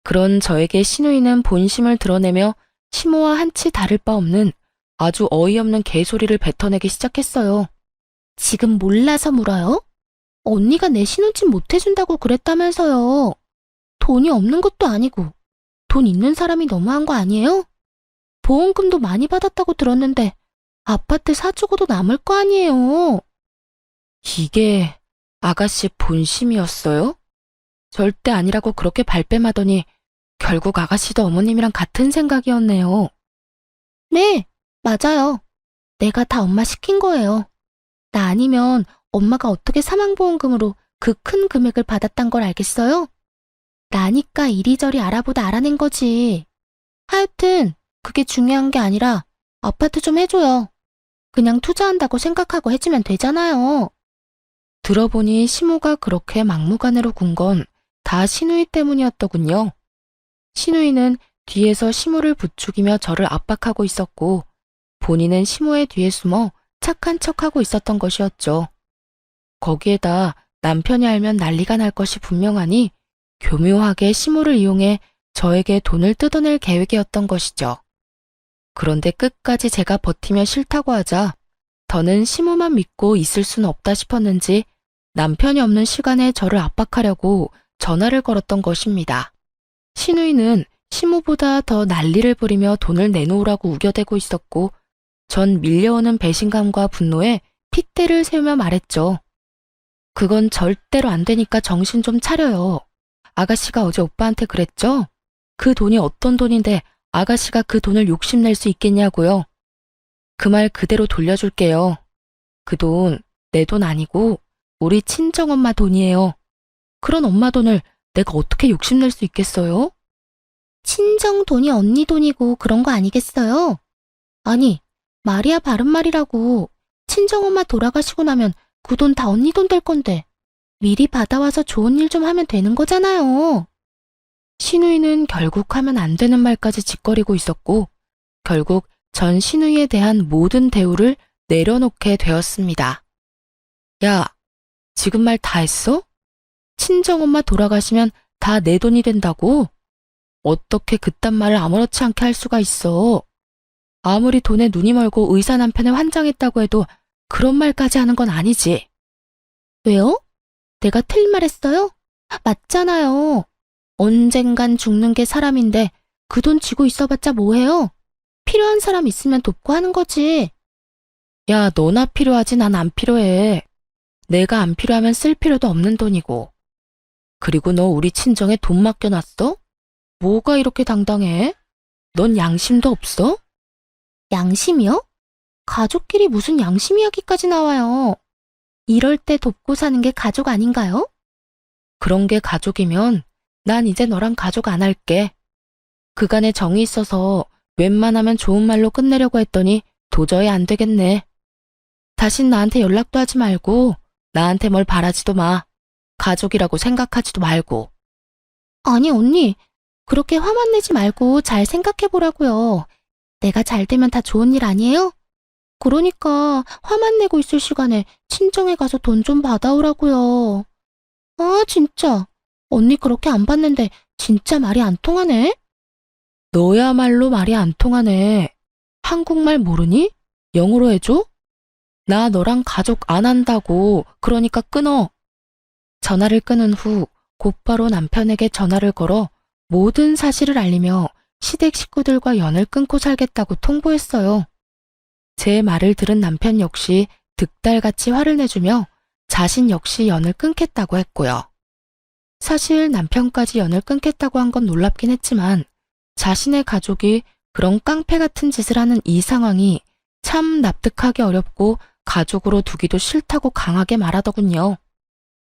그런 저에게 신우이는 본심을 드러내며 시모와 한치 다를 바 없는 아주 어이없는 개소리를 뱉어내기 시작했어요. 지금 몰라서 물어요? 언니가 내 신혼집 못 해준다고 그랬다면서요. 돈이 없는 것도 아니고 돈 있는 사람이 너무한 거 아니에요? 보험금도 많이 받았다고 들었는데 아파트 사주고도 남을 거 아니에요. 이게 아가씨 본심이었어요? 절대 아니라고 그렇게 발뺌하더니 결국 아가씨도 어머님이랑 같은 생각이었네요. 네, 맞아요. 내가 다 엄마 시킨 거예요. 나 아니면 엄마가 어떻게 사망보험금으로 그 큰 금액을 받았단 걸 알겠어요? 나니까 이리저리 알아보다 알아낸 거지. 하여튼 그게 중요한 게 아니라 아파트 좀 해줘요. 그냥 투자한다고 생각하고 해주면 되잖아요. 들어보니 시모가 그렇게 막무가내로 군 건 다 신우이 때문이었더군요. 신우이는 뒤에서 시모를 부추기며 저를 압박하고 있었고 본인은 시모의 뒤에 숨어 착한 척하고 있었던 것이었죠. 거기에다 남편이 알면 난리가 날 것이 분명하니 교묘하게 시모를 이용해 저에게 돈을 뜯어낼 계획이었던 것이죠. 그런데 끝까지 제가 버티며 싫다고 하자 더는 시모만 믿고 있을 수는 없다 싶었는지 남편이 없는 시간에 저를 압박하려고 전화를 걸었던 것입니다. 신우이는 시모보다 더 난리를 부리며 돈을 내놓으라고 우겨대고 있었고 전 밀려오는 배신감과 분노에 핏대를 세우며 말했죠. 그건 절대로 안 되니까 정신 좀 차려요. 아가씨가 어제 오빠한테 그랬죠? 그 돈이 어떤 돈인데 아가씨가 그 돈을 욕심낼 수 있겠냐고요. 그 말 그대로 돌려줄게요. 그 돈 내 돈 아니고 우리 친정엄마 돈이에요. 그런 엄마 돈을 내가 어떻게 욕심낼 수 있겠어요? 친정 돈이 언니 돈이고 그런 거 아니겠어요? 아니, 말이야 바른 말이라고. 친정엄마 돌아가시고 나면 그 돈 다 언니 돈 될 건데 미리 받아와서 좋은 일 좀 하면 되는 거잖아요. 신우이는 결국 하면 안 되는 말까지 짓거리고 있었고 결국 전 신우이에 대한 모든 대우를 내려놓게 되었습니다. 야, 지금 말 다 했어? 친정엄마 돌아가시면 다 내 돈이 된다고? 어떻게 그딴 말을 아무렇지 않게 할 수가 있어? 아무리 돈에 눈이 멀고 의사 남편에 환장했다고 해도 그런 말까지 하는 건 아니지. 왜요? 내가 틀린 말 했어요? 맞잖아요. 언젠간 죽는 게 사람인데 그 돈 쥐고 있어봤자 뭐해요? 필요한 사람 있으면 돕고 하는 거지. 야, 너나 필요하지 난 안 필요해. 내가 안 필요하면 쓸 필요도 없는 돈이고. 그리고 너 우리 친정에 돈 맡겨놨어? 뭐가 이렇게 당당해? 넌 양심도 없어? 양심이요? 가족끼리 무슨 양심 이야기까지 나와요. 이럴 때 돕고 사는 게 가족 아닌가요? 그런 게 가족이면 난 이제 너랑 가족 안 할게. 그간에 정이 있어서 웬만하면 좋은 말로 끝내려고 했더니 도저히 안 되겠네. 다신 나한테 연락도 하지 말고 나한테 뭘 바라지도 마. 가족이라고 생각하지도 말고. 아니 언니, 그렇게 화만 내지 말고 잘 생각해보라고요. 내가 잘 되면 다 좋은 일 아니에요? 그러니까 화만 내고 있을 시간에 친정에 가서 돈 좀 받아오라고요. 아 진짜 언니 그렇게 안 받는데 진짜 말이 안 통하네? 너야말로 말이 안 통하네. 한국말 모르니? 영어로 해줘? 나 너랑 가족 안 한다고. 그러니까 끊어. 전화를 끊은 후 곧바로 남편에게 전화를 걸어 모든 사실을 알리며 시댁 식구들과 연을 끊고 살겠다고 통보했어요. 제 말을 들은 남편 역시 득달같이 화를 내주며 자신 역시 연을 끊겠다고 했고요. 사실 남편까지 연을 끊겠다고 한 건 놀랍긴 했지만 자신의 가족이 그런 깡패 같은 짓을 하는 이 상황이 참 납득하기 어렵고 가족으로 두기도 싫다고 강하게 말하더군요.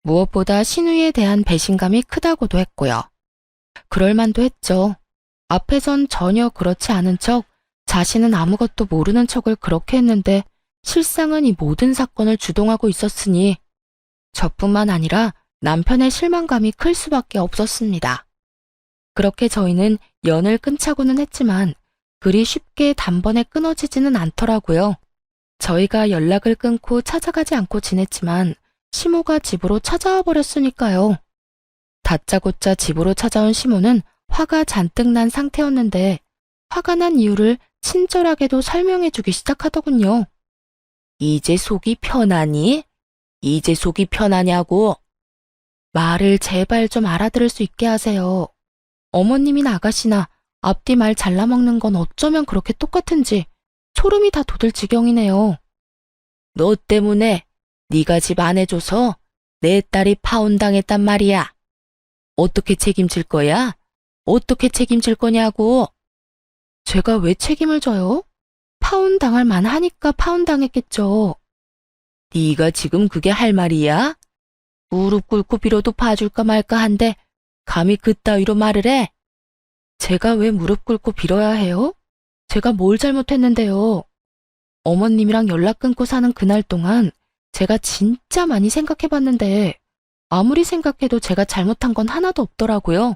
무엇보다 신우이에 대한 배신감이 크다고도 했고요. 그럴만도 했죠. 앞에선 전혀 그렇지 않은 척 자신은 아무것도 모르는 척을 그렇게 했는데 실상은 이 모든 사건을 주동하고 있었으니 저뿐만 아니라 남편의 실망감이 클 수밖에 없었습니다. 그렇게 저희는 연을 끊자고는 했지만 그리 쉽게 단번에 끊어지지는 않더라고요. 저희가 연락을 끊고 찾아가지 않고 지냈지만 시모가 집으로 찾아와 버렸으니까요. 다짜고짜 집으로 찾아온 시모는 화가 잔뜩 난 상태였는데 화가 난 이유를 친절하게도 설명해주기 시작하더군요. 이제 속이 편하니? 이제 속이 편하냐고? 말을 제발 좀 알아들을 수 있게 하세요. 어머님이나 아가씨나 앞뒤 말 잘라먹는 건 어쩌면 그렇게 똑같은지 소름이 다 돋을 지경이네요. 너 때문에 네가 집 안 해줘서 내 딸이 파혼당했단 말이야. 어떻게 책임질 거야? 어떻게 책임질 거냐고. 제가 왜 책임을 져요? 파혼당할 만하니까 파혼당했겠죠. 네가 지금 그게 할 말이야? 무릎 꿇고 빌어도 봐줄까 말까 한데 감히 그따위로 말을 해? 제가 왜 무릎 꿇고 빌어야 해요? 제가 뭘 잘못했는데요? 어머님이랑 연락 끊고 사는 그날 동안 제가 진짜 많이 생각해봤는데 아무리 생각해도 제가 잘못한 건 하나도 없더라고요.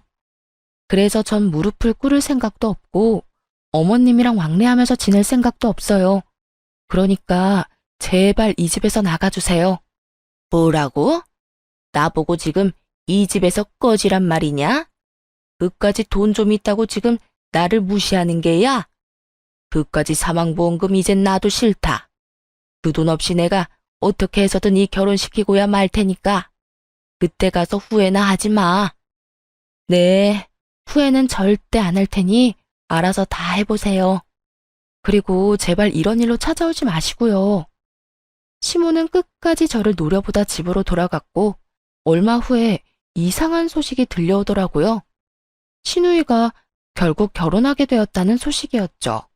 그래서 전 무릎을 꿇을 생각도 없고 어머님이랑 왕래하면서 지낼 생각도 없어요. 그러니까 제발 이 집에서 나가주세요. 뭐라고? 나보고 지금 이 집에서 꺼지란 말이냐? 그까지 돈 좀 있다고 지금 나를 무시하는 게야? 그까지 사망보험금 이젠 나도 싫다. 그 돈 없이 내가 어떻게 해서든 이 결혼시키고야 말 테니까 그때 가서 후회나 하지 마. 네, 후회는 절대 안 할 테니 알아서 다 해보세요. 그리고 제발 이런 일로 찾아오지 마시고요. 시모는 끝까지 저를 노려보다 집으로 돌아갔고 얼마 후에 이상한 소식이 들려오더라고요. 신우이가 결국 결혼하게 되었다는 소식이었죠.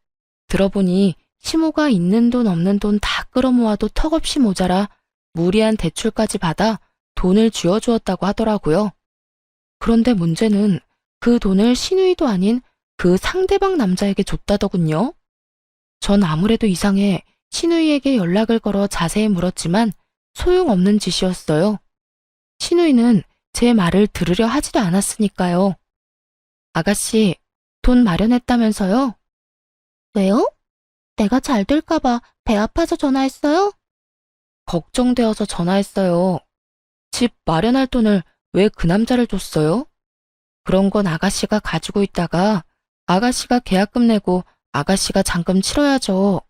들어보니 시모가 있는 돈 없는 돈 다 끌어모아도 턱없이 모자라 무리한 대출까지 받아 돈을 쥐어주었다고 하더라고요. 그런데 문제는 그 돈을 신우이도 아닌 그 상대방 남자에게 줬다더군요. 전 아무래도 이상해 신우이에게 연락을 걸어 자세히 물었지만 소용없는 짓이었어요. 신우이는 제 말을 들으려 하지도 않았으니까요. 아가씨, 돈 마련했다면서요? 왜요? 내가 잘 될까봐 배 아파서 전화했어요? 걱정되어서 전화했어요. 집 마련할 돈을 왜 그 남자를 줬어요? 그런 건 아가씨가 가지고 있다가 아가씨가 계약금 내고 아가씨가 잔금 치러야죠.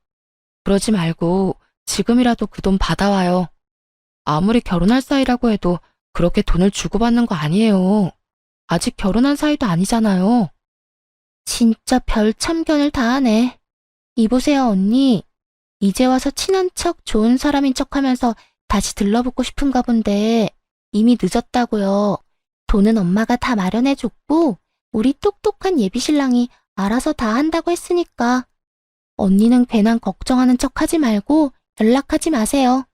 그러지 말고 지금이라도 그 돈 받아와요. 아무리 결혼할 사이라고 해도 그렇게 돈을 주고받는 거 아니에요. 아직 결혼한 사이도 아니잖아요. 진짜 별 참견을 다 하네. 이보세요, 언니. 이제 와서 친한 척 좋은 사람인 척 하면서 다시 들러붙고 싶은가 본데 이미 늦었다고요. 돈은 엄마가 다 마련해줬고 우리 똑똑한 예비신랑이 알아서 다 한다고 했으니까 언니는 괜한 걱정하는 척 하지 말고 연락하지 마세요.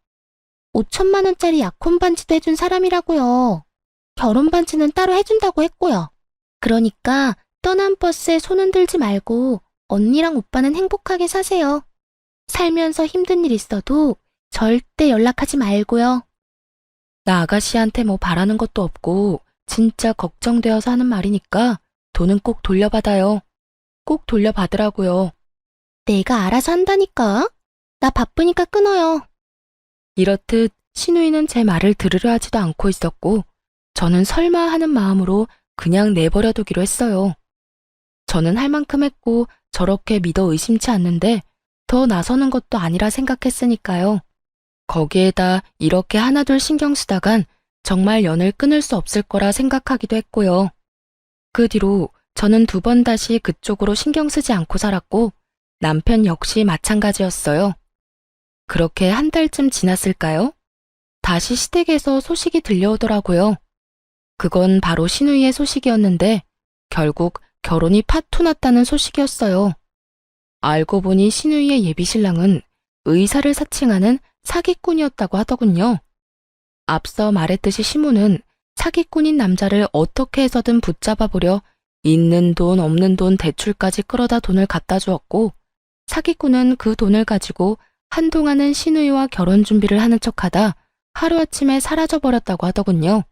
5천만 원짜리 약혼 반지도 해준 사람이라고요. 결혼 반지는 따로 해준다고 했고요. 그러니까 떠난 버스에 손은 들지 말고 언니랑 오빠는 행복하게 사세요. 살면서 힘든 일 있어도 절대 연락하지 말고요. 나 아가씨한테 뭐 바라는 것도 없고 진짜 걱정되어서 하는 말이니까 돈은 꼭 돌려받아요. 꼭 돌려받으라고요. 내가 알아서 한다니까. 나 바쁘니까 끊어요. 이렇듯 신우이는 제 말을 들으려 하지도 않고 있었고 저는 설마 하는 마음으로 그냥 내버려 두기로 했어요. 저는 할 만큼 했고 저렇게 믿어 의심치 않는데 더 나서는 것도 아니라 생각했으니까요. 거기에다 이렇게 하나둘 신경 쓰다간 정말 연을 끊을 수 없을 거라 생각하기도 했고요. 그 뒤로 저는 2번 다시 그쪽으로 신경 쓰지 않고 살았고 남편 역시 마찬가지였어요. 그렇게 한 달쯤 지났을까요? 다시 시댁에서 소식이 들려오더라고요. 그건 바로 신우이의 소식이었는데 결국 결혼이 파토 났다는 소식이었어요. 알고 보니 신우이의 예비신랑은 의사를 사칭하는 사기꾼이었다고 하더군요. 앞서 말했듯이 시모는 사기꾼인 남자를 어떻게 해서든 붙잡아 보려 있는 돈 없는 돈 대출까지 끌어다 돈을 갖다 주었고 사기꾼은 그 돈을 가지고 한동안은 신우이와 결혼 준비를 하는 척하다 하루아침에 사라져버렸다고 하더군요.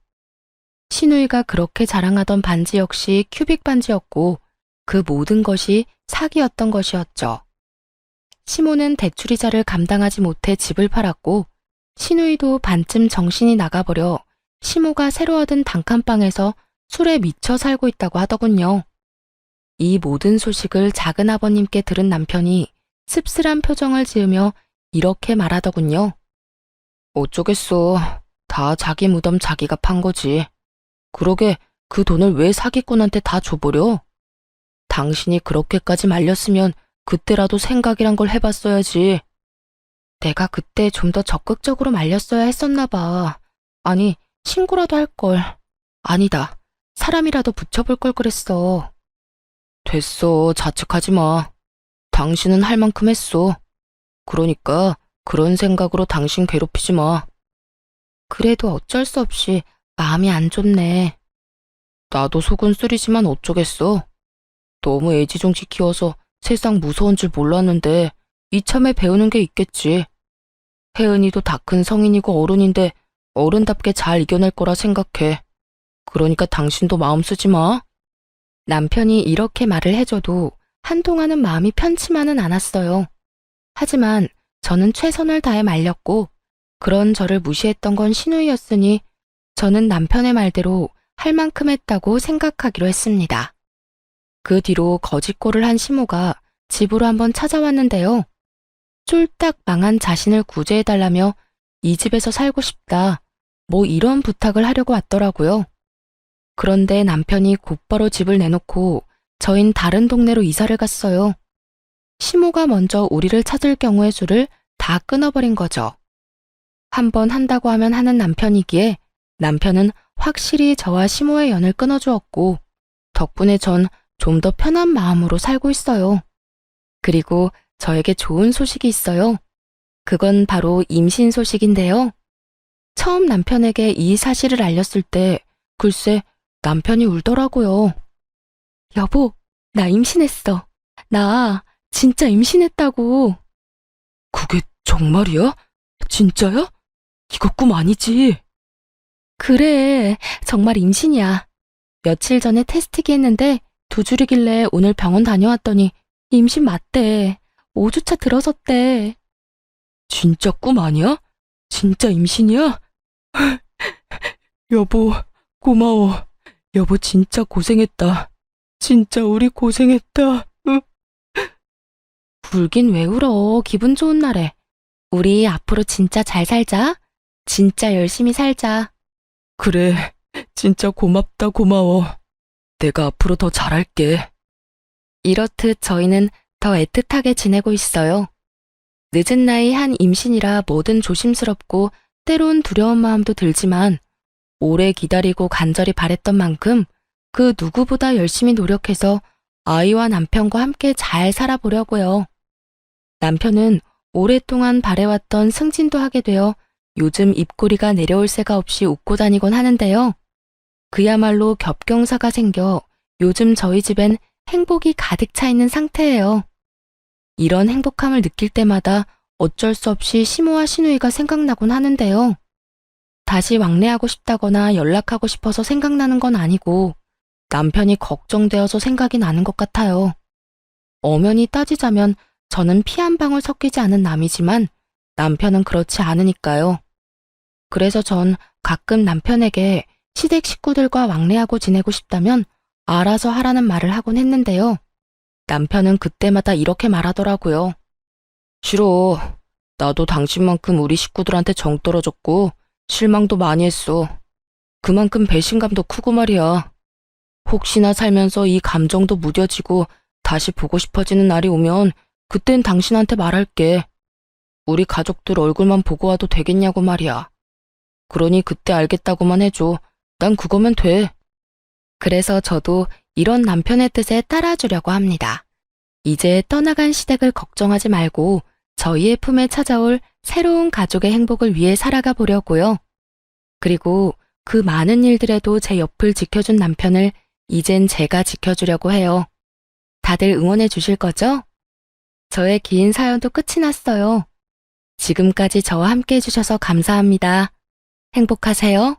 신우이가 그렇게 자랑하던 반지 역시 큐빅 반지였고 그 모든 것이 사기였던 것이었죠. 시모는 대출이자를 감당하지 못해 집을 팔았고 신우이도 반쯤 정신이 나가버려 시모가 새로 얻은 단칸방에서 술에 미쳐 살고 있다고 하더군요. 이 모든 소식을 작은 아버님께 들은 남편이 씁쓸한 표정을 지으며 이렇게 말하더군요. 어쩌겠어. 다 자기 무덤 자기가 판 거지. 그러게 그 돈을 왜 사기꾼한테 다 줘버려? 당신이 그렇게까지 말렸으면 그때라도 생각이란 걸 해봤어야지. 내가 그때 좀 더 적극적으로 말렸어야 했었나 봐. 아니, 신고라도 할 걸. 아니다. 사람이라도 붙여볼 걸 그랬어. 됐어. 자책하지 마. 당신은 할 만큼 했어. 그러니까 그런 생각으로 당신 괴롭히지 마. 그래도 어쩔 수 없이 마음이 안 좋네. 나도 속은 쓰리지만 어쩌겠어. 너무 애지중지 키워서 세상 무서운 줄 몰랐는데 이참에 배우는 게 있겠지. 혜은이도 다 큰 성인이고 어른인데 어른답게 잘 이겨낼 거라 생각해. 그러니까 당신도 마음 쓰지 마. 남편이 이렇게 말을 해줘도 한동안은 마음이 편치만은 않았어요. 하지만 저는 최선을 다해 말렸고 그런 저를 무시했던 건 신우이였으니 저는 남편의 말대로 할 만큼 했다고 생각하기로 했습니다. 그 뒤로 거짓골을 한 시모가 집으로 한번 찾아왔는데요. 쫄딱 망한 자신을 구제해달라며 이 집에서 살고 싶다, 뭐 이런 부탁을 하려고 왔더라고요. 그런데 남편이 곧바로 집을 내놓고 저흰 다른 동네로 이사를 갔어요. 시모가 먼저 우리를 찾을 경우의 수를 다 끊어버린 거죠. 한번 한다고 하면 하는 남편이기에 남편은 확실히 저와 시모의 연을 끊어주었고 덕분에 전 좀 더 편한 마음으로 살고 있어요. 그리고 저에게 좋은 소식이 있어요. 그건 바로 임신 소식인데요. 처음 남편에게 이 사실을 알렸을 때 글쎄 남편이 울더라고요. 여보, 나 임신했어. 나 진짜 임신했다고. 그게 정말이야? 진짜야? 이거 꿈 아니지? 그래, 정말 임신이야. 며칠 전에 테스트기 했는데 2줄이길래 오늘 병원 다녀왔더니 임신 맞대. 5주차 들어섰대. 진짜 꿈 아니야? 진짜 임신이야? 여보, 고마워. 여보 진짜 고생했다. 진짜 우리 고생했다. 울긴 왜 울어. 기분 좋은 날에. 우리 앞으로 진짜 잘 살자. 진짜 열심히 살자. 그래, 진짜 고맙다, 고마워. 내가 앞으로 더 잘할게. 이렇듯 저희는 더 애틋하게 지내고 있어요. 늦은 나이 한 임신이라 뭐든 조심스럽고 때론 두려운 마음도 들지만 오래 기다리고 간절히 바랬던 만큼 그 누구보다 열심히 노력해서 아이와 남편과 함께 잘 살아보려고요. 남편은 오랫동안 바래왔던 승진도 하게 되어 요즘 입꼬리가 내려올 새가 없이 웃고 다니곤 하는데요. 그야말로 겹경사가 생겨 요즘 저희 집엔 행복이 가득 차 있는 상태예요. 이런 행복함을 느낄 때마다 어쩔 수 없이 시모와 시누이가 생각나곤 하는데요. 다시 왕래하고 싶다거나 연락하고 싶어서 생각나는 건 아니고 남편이 걱정되어서 생각이 나는 것 같아요. 엄연히 따지자면 저는 피 한 방울 섞이지 않은 남이지만 남편은 그렇지 않으니까요. 그래서 전 가끔 남편에게 시댁 식구들과 왕래하고 지내고 싶다면 알아서 하라는 말을 하곤 했는데요. 남편은 그때마다 이렇게 말하더라고요. 싫어. 나도 당신만큼 우리 식구들한테 정 떨어졌고 실망도 많이 했어. 그만큼 배신감도 크고 말이야. 혹시나 살면서 이 감정도 무뎌지고 다시 보고 싶어지는 날이 오면 그땐 당신한테 말할게. 우리 가족들 얼굴만 보고 와도 되겠냐고 말이야. 그러니 그때 알겠다고만 해줘. 난 그거면 돼. 그래서 저도 이런 남편의 뜻에 따라주려고 합니다. 이제 떠나간 시댁을 걱정하지 말고 저희의 품에 찾아올 새로운 가족의 행복을 위해 살아가 보려고요. 그리고 그 많은 일들에도 제 옆을 지켜준 남편을 이젠 제가 지켜주려고 해요. 다들 응원해 주실 거죠? 저의 긴 사연도 끝이 났어요. 지금까지 저와 함께 해주셔서 감사합니다. 행복하세요.